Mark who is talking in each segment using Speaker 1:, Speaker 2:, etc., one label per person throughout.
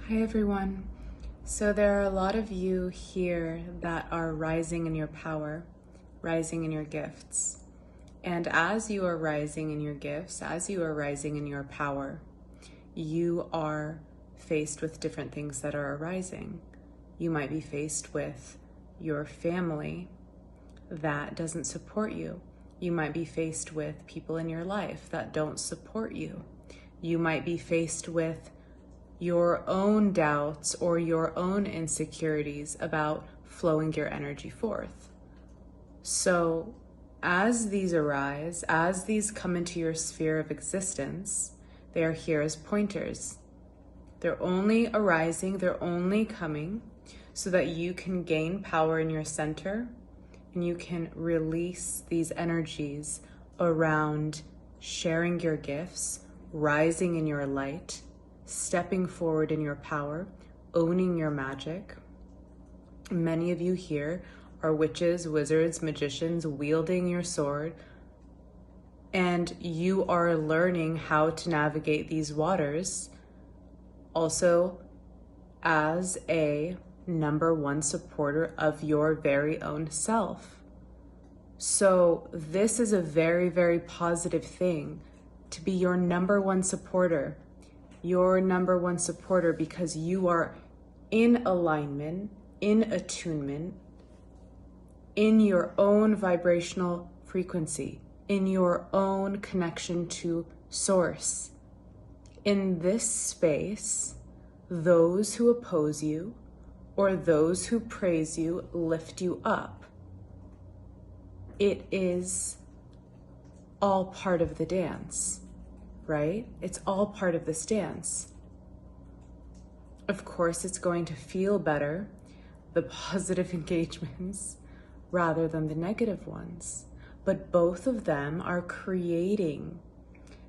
Speaker 1: Hi everyone. So there are a lot of you here that are rising in your power, rising in your gifts. And as you are rising in your gifts, as you are rising in your power, you are faced with different things that are arising. You might be faced with your family that doesn't support you. You might be faced with people in your life that don't support you. You might be faced with your own doubts or your own insecurities about flowing your energy forth. So as these arise, as these come into your sphere of existence, they are here as pointers. They're only arising, they're only coming so that you can gain power in your center and you can release these energies around sharing your gifts, rising in your light, stepping forward in your power, owning your magic. Many of you here are witches, wizards, magicians, wielding your sword, and you are learning how to navigate these waters also as a #1 supporter of your very own self. So this is a very, very positive thing to be your #1 supporter. Your #1 supporter, because you are in alignment, in attunement, in your own vibrational frequency, in your own connection to source. In this space, those who oppose you or those who praise you lift you up. It is all part of the dance. Right? It's all part of this dance. Of course, it's going to feel better, the positive engagements, rather than the negative ones. But both of them are creating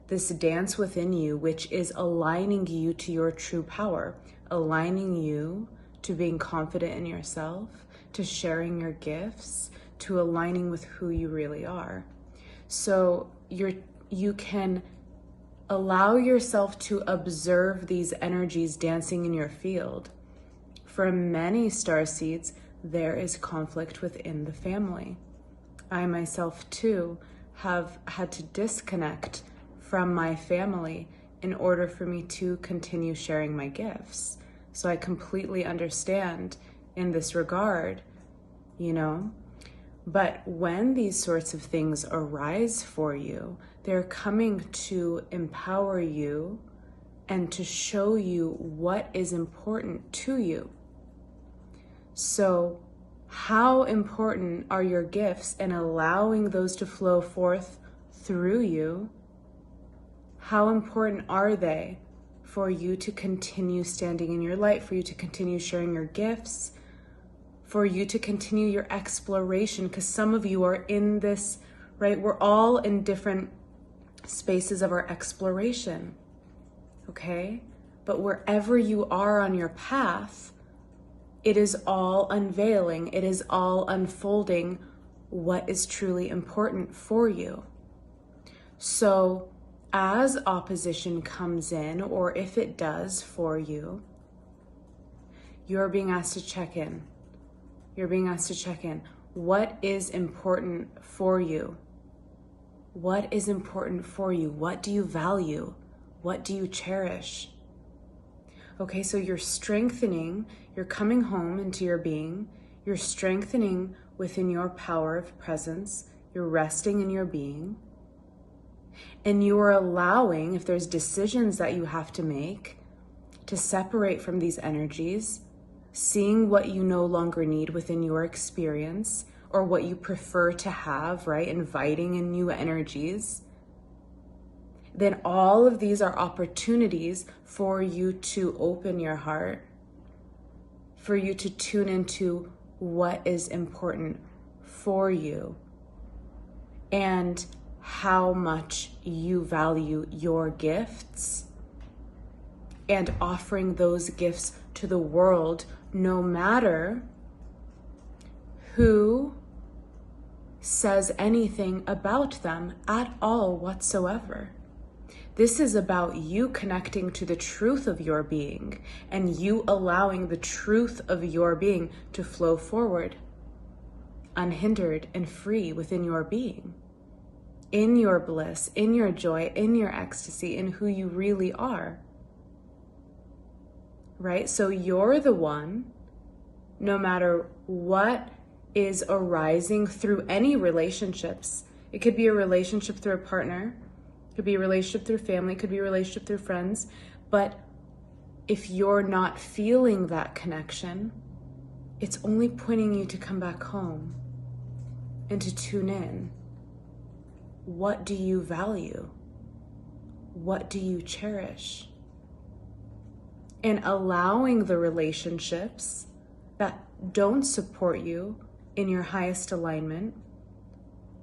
Speaker 1: this dance within you, which is aligning you to your true power, aligning you to being confident in yourself, to sharing your gifts, to aligning with who you really are. So you can allow yourself to observe these energies dancing in your field. For many starseeds, there is conflict within the family. I myself too have had to disconnect from my family in order for me to continue sharing my gifts. So I completely understand in this regard, But when these sorts of things arise for you, they're coming to empower you and to show you what is important to you. So how important are your gifts and allowing those to flow forth through you? How important are they for you to continue standing in your light, for you to continue sharing your gifts, for you to continue your exploration? Because some of you are in this, right? We're all in different spaces of our exploration, okay? But wherever you are on your path, it is all unveiling, it is all unfolding what is truly important for you. So as opposition comes in, or if it does for you, you're being asked to check in. You're being asked to check in. What is important for you? What is important for you? What do you value? What do you cherish? Okay, so you're strengthening, you're coming home into your being, you're strengthening within your power of presence, you're resting in your being, and you are allowing, if there's decisions that you have to make, to separate from these energies, seeing what you no longer need within your experience or what you prefer to have, right? Inviting in new energies. Then all of these are opportunities for you to open your heart, for you to tune into what is important for you and how much you value your gifts and offering those gifts to the world, no matter who says anything about them at all whatsoever. This is about you connecting to the truth of your being and you allowing the truth of your being to flow forward, unhindered and free within your being, in your bliss, in your joy, in your ecstasy, in who you really are. Right? So you're the one, no matter what is arising through any relationships. It could be a relationship through a partner, it could be a relationship through family, it could be a relationship through friends. But if you're not feeling that connection, it's only pointing you to come back home and to tune in. What do you value? What do you cherish? And allowing the relationships that don't support you in your highest alignment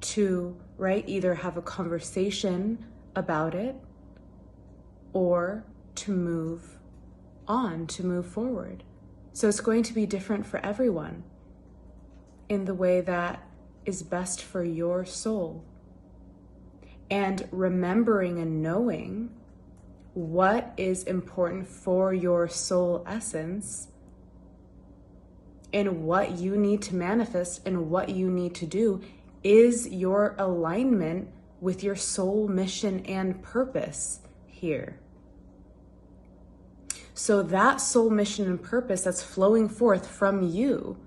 Speaker 1: to, right, either have a conversation about it or to move on, to move forward. So it's going to be different for everyone in the way that is best for your soul. And remembering and knowing what is important for your soul essence and what you need to manifest and what you need to do is your alignment with your soul mission and purpose here. So that soul mission and purpose that's flowing forth from you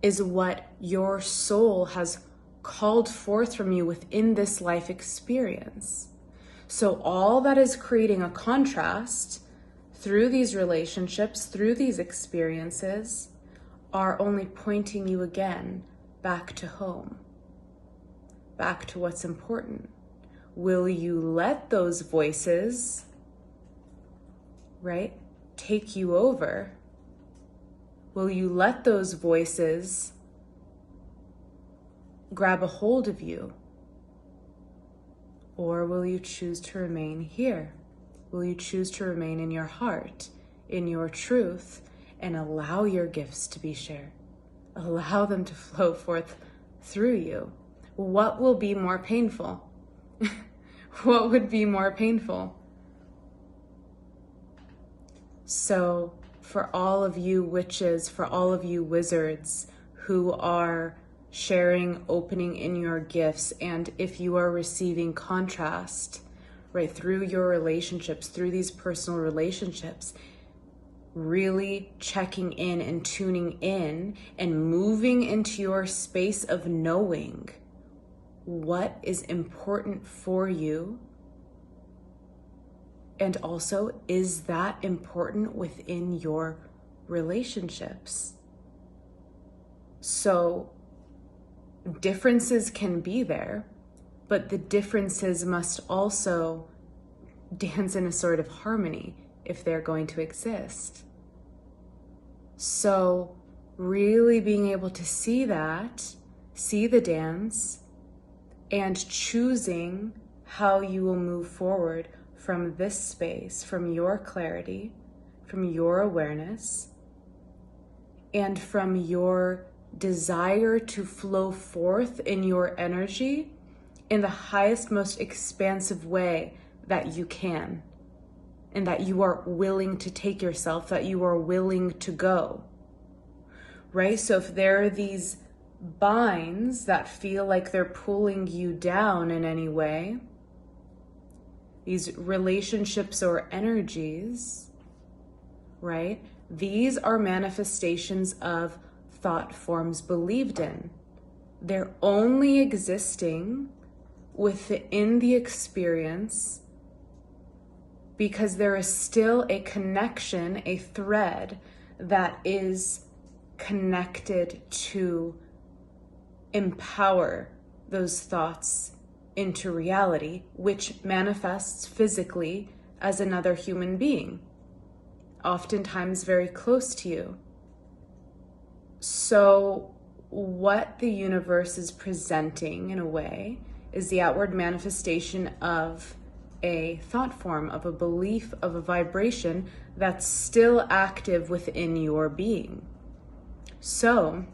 Speaker 1: is what your soul has called forth from you within this life experience. So all that is creating a contrast through these relationships, through these experiences, are only pointing you again back to home, back to what's important. Will you let those voices, right, take you over? Will you let those voices grab a hold of you? Or will you choose to remain here? Will you choose to remain in your heart, in your truth, and allow your gifts to be shared? Allow them to flow forth through you. What will be more painful? What would be more painful? So for all of you witches, for all of you wizards who are sharing, opening in your gifts, and if you are receiving contrast, right, through your relationships, through these personal relationships, really checking in and tuning in and moving into your space of knowing what is important for you. And also, is that important within your relationships? So differences can be there, but the differences must also dance in a sort of harmony if they're going to exist. So really being able to see that, see the dance, and choosing how you will move forward from this space, from your clarity, from your awareness, and from your desire to flow forth in your energy in the highest, most expansive way that you can, and that you are willing to take yourself, that you are willing to go, right? So if there are these binds that feel like they're pulling you down in any way, these relationships or energies, right? These are manifestations of thought forms believed in. They're only existing within the experience because there is still a connection, a thread that is connected to empower those thoughts into reality, which manifests physically as another human being, oftentimes very close to you. So what the universe is presenting in a way is the outward manifestation of a thought form, of a belief, of a vibration that's still active within your being. So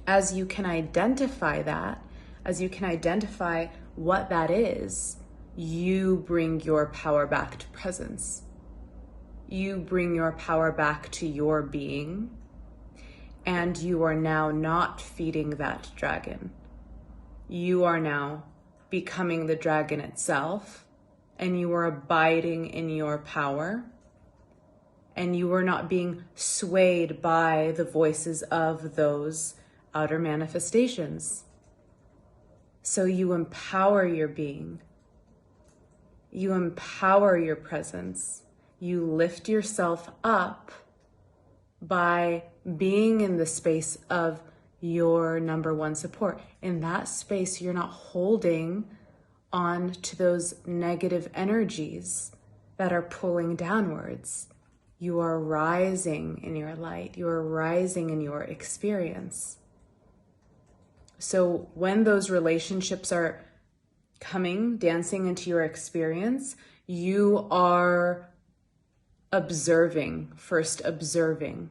Speaker 1: as you can identify that, as you can identify what that is, you bring your power back to presence. You bring your power back to your being, and you are now not feeding that dragon. You are now becoming the dragon itself, and you are abiding in your power, and you are not being swayed by the voices of those outer manifestations. So you empower your being. You empower your presence. You lift yourself up by being in the space of your number one support. In that space, you're not holding on to those negative energies that are pulling downwards. You are rising in your light. You are rising in your experience. So when those relationships are coming, dancing into your experience, you are observing, first observing,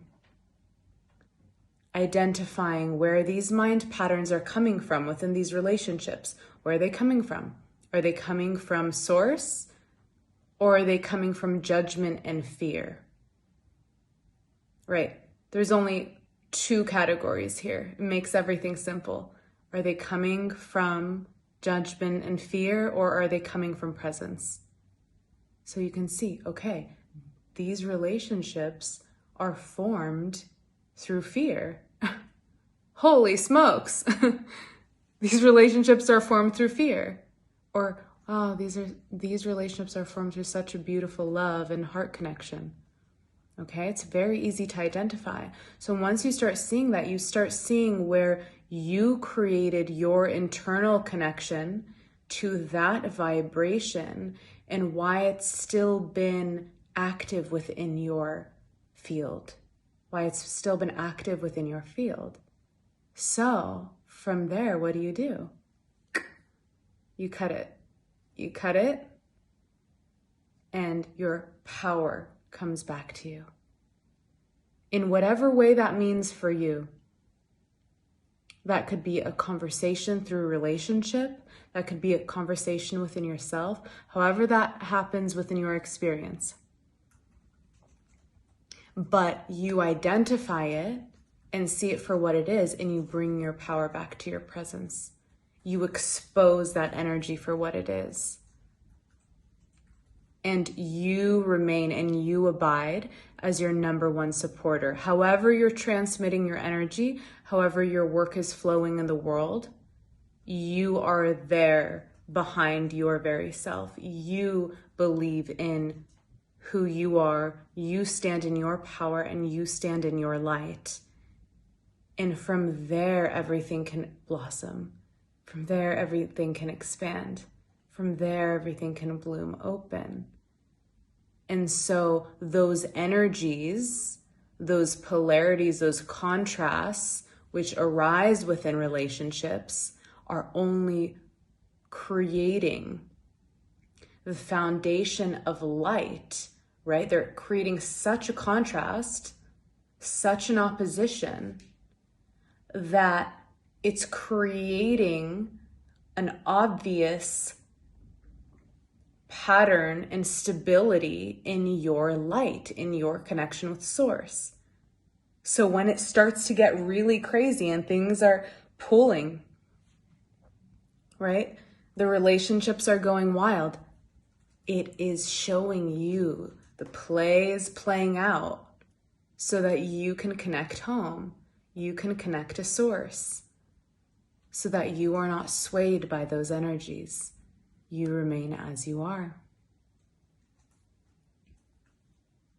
Speaker 1: identifying where these mind patterns are coming from within these relationships. Where are they coming from? Are they coming from source, or are they coming from judgment and fear? Right. There's only two categories here. It makes everything simple. Are they coming from judgment and fear, or are they coming from presence? So you can see, okay, these relationships are formed through fear. Holy smokes. These relationships are formed through fear. Or, oh, these relationships are formed through such a beautiful love and heart connection. Okay, it's very easy to identify. So once you start seeing that, you start seeing where you created your internal connection to that vibration and why it's still been active within your field, why it's still been active within your field. So from there, what do? You cut it. You cut it, and your power comes back to you. In whatever way that means for you. That could be a conversation through a relationship. That could be a conversation within yourself. However that happens within your experience. But you identify it and see it for what it is, and you bring your power back to your presence. You expose that energy for what it is. And you remain and you abide as your number one supporter. However you're transmitting your energy, however your work is flowing in the world, you are there behind your very self. You believe in who you are. You stand in your power and you stand in your light. And from there, everything can blossom. From there, everything can expand. From there, everything can bloom open. And so those energies, those polarities, those contrasts, which arise within relationships, are only creating the foundation of light, right? They're creating such a contrast, such an opposition, that it's creating an obvious pattern and stability in your light, in your connection with source. So when it starts to get really crazy and things are pulling, right? The relationships are going wild. It is showing you the play is playing out so that you can connect home. You can connect to source so that you are not swayed by those energies. You remain as you are.